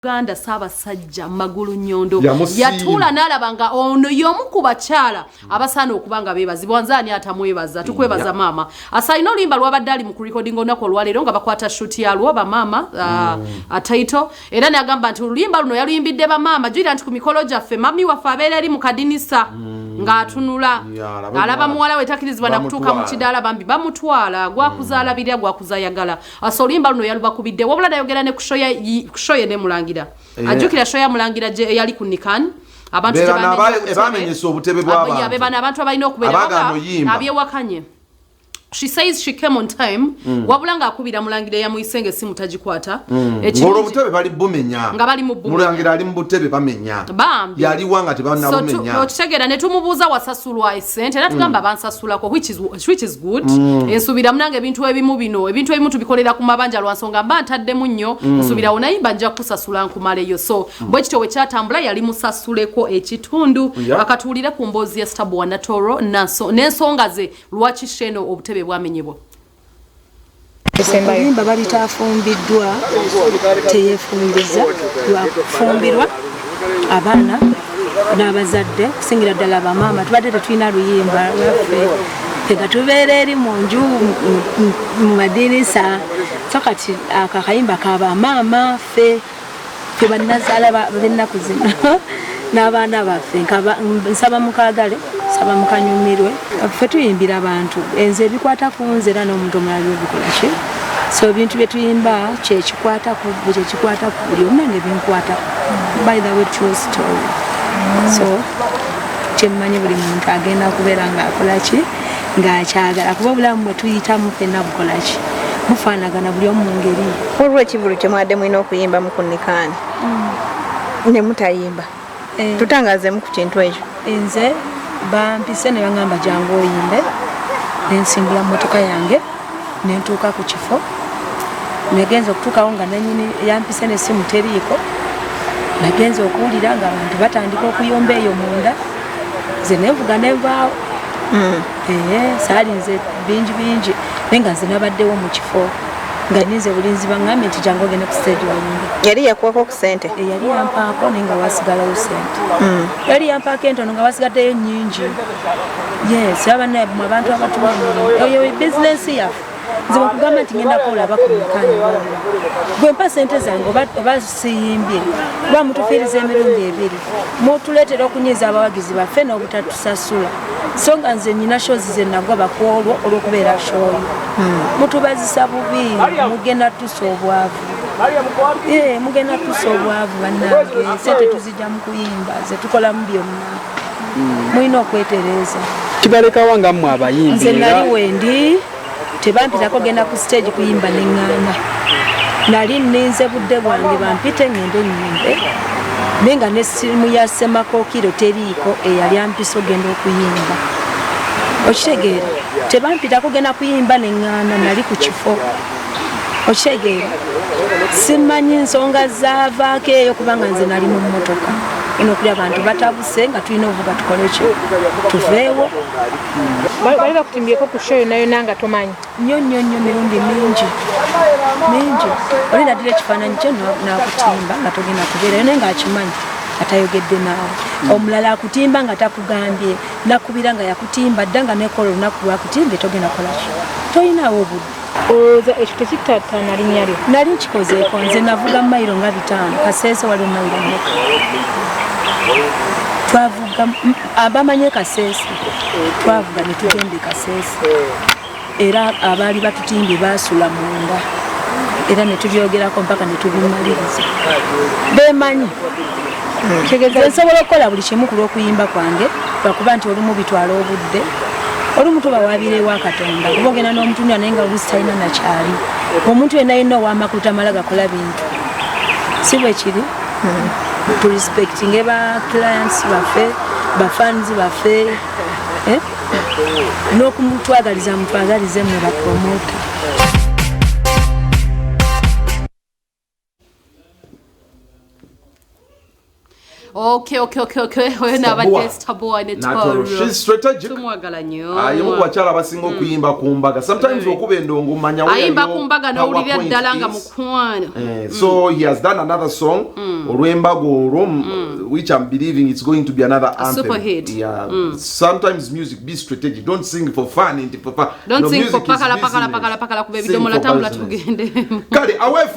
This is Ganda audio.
Ganda Ssaabasajja Magulu Nnyondo yatuula n'alabanga ono y'omu ku bakyala abasaana okubanga beebazibwa nzaani atamwebaza tukwebaza maama asayina oluyimba lwabadde ali mu kurecording olunaku olwaleero nga bakwata shoot yalwo bamaama ataito era n'agamba nti oluyimba luno yaluyimbidde bamaama jjukira nti ku mikolo gyaffe mami waffe abeera eri mu kadinisa ng'atunula alaba muwala we takkirizibwa nakutuuka mu kidaala bambi bamutwala gwakuzaalabirira gwakuzayagala asa oluyimba luno yalubakubidde wabula nayogera ne kushoye ne Mulangira ajukira shoya Mulangira je yali ku Nican abantu bamenyesa obutebe bw'abantu abebana abantu abalina okubeera abyewakanye. She says she came on time. Wabulanga akubira Mulangira ya muisenge essimu tagikwata. Ngolo butebe bali bumenya. Nga bali mu Mulangira ali mu butebe bamenya. Bambi. Yali wanga tebana bumenya. So tutegera ne tumubuuza wasasulwa essente era tugamba bansasulako which is good. Ensubira munange ebintu ebimu bino ebintu ebimu tubikolera ku mabanja lwansonga mba ntaddemu nnyo nsubira onayimba nja kusasula nkumaleyo so bwe kityo we kyatambula yali musasuleko ekitundu akatuulire ku mboozi ya Stabu Wanatoro n'ensonga ze lwaki sheno obutebe bwamenyebwa. Okuyimba bali tafumbiddwa teyefumbiza lwakufumbirwa abaana n'abazadde kusingira ddala bamaama tubadde tetulina luyimba lwaffe fega tubeera eri mu nju mu madinisa so kati akakayimba kabamaama ffe banazaala b'ennaku zino n'abaana baffe nsaba mukagale nsaba mukanyumirwe ffe tuyimbira abantu enze ebikwata ku nze era n'omuntu omulala obikola ki so ebintu bye tuyimba kyekikwata ku buli omu nange binkwata by the way true story so kyemmanyi buli muntu agenda kubeera ng'akola ki ng'akyagala kuba obulamu bwe tuyitamu ffenna bukola ki bufaanagana buli omu mu ngeri olw'ekivulu kye mwadde mulina okuyimba mu ku Nican ne mutayimba tutangazeemu ku kintu ekyo nze bampise ne baŋŋamba jangu oyimbe nensimbula mmotoka yange nentuuka ku kifo negenza okutuukawo nga nanyini yampise n'essimu teriiko nagenza okuwulira nga abantu batandika okuyomba eyo munda nze nenvuga nenvaawo saali nze bingi naye nga nze nabaddewo mu kifo nga ninze bulinzi baŋŋambye nti jangu ogende ku stage wayimbe yali yakuwako ku ssente yali yampaako naye nga wasigalawo ssente yali yampaako entono nga wasigaddeyo nnyingi yes abanabwe abantu abatuwamirimu eyo bizinesi yaffe nze bakugamba nti ngenda kuolaba ku Nican gwe mpa ssente zange oba siyimbye kuba mutufiiriza emirundi ebiri mutuleetera okunyiza abawagizi baffe n'obutatusasula so nga nze nyina shozi ze nagoba ku olwo olw'okubeera shoyi mutubazisa bubi mugenda tusa obwavu mugenda tusa obwavu bannange sente tuzijja mu kuyimba ze tukolamu byonna mulina okwetereeza kibalekawo nga mmwe abayimbi nze nali wendi tebampitako genda ku stage kuyimba neŋŋaana nali nninze budde bwange bampite ŋŋende nnyimbe naye nga n'essimu ya Semakookiro teriiko eyali ampisa ogenda okuyimba okitegeera tebampitako genda kuyimba neŋŋaana nali ku kifo okitegeera simanyi nsonga zaavaako eyo kubanga nze nali mu mmotoka ino kuli abantu batabuse nga tulina ovuga tukole ki tuveewo bali bakutimbyeko ku show yonna nga tomanyi nnyo mirundi mingi oli naddira ekifaananyi kye nakutimba nga togenda kubeerayo naye ng'akimanyi atayogedde naawe omulala akutimba nga takugambye nakubira nga yakutimba dda nga nekola olunaku lwakutimbye togenda kolaki tolinaawo obudde olowooza ekyo tekitattaana linnya lyo nali nkikozeeko nze navuga mayiro nga 5 Kaseese waliwo mayiro mmeka twavuga abamanye Kaseese twavuga ne tugenda Kaseese era abaali batutimbye baasula munda era ne tubyogerako mpaka ne tubimaliriza beemanyi nsobola okukola buli kimu ku lw'okuyimba kwange lwakuba nti olumu bitwala obudde olumu tubawabireewo Katonda kuba ogenda n'omutunya naye nga oluusi talina nakyali omuntu yenna yenna ow'amakulu tamala gakola bintu si bwe kiri turespectinge ba clients baffe bafans baffe n'okumutwagaliza mutwagalize mmwe bapromota Okay. When abadde Starboy ne Toro. She's strategic. Tumwagala nnyo. Yemu kwakyala abasinga okuyimba ku mbaga. Sometimes okuba endongo manya we ayimba ku mbaga n'owulira ddala nga mukwano. So he has done another song olw'embago olwo which I'm believing it's going to be another anthem. Super hit. Yeah. Sometimes music be strategic. Don't sing for fun. Don't sing for pakala kube bidomola tambula tugende. Kale away from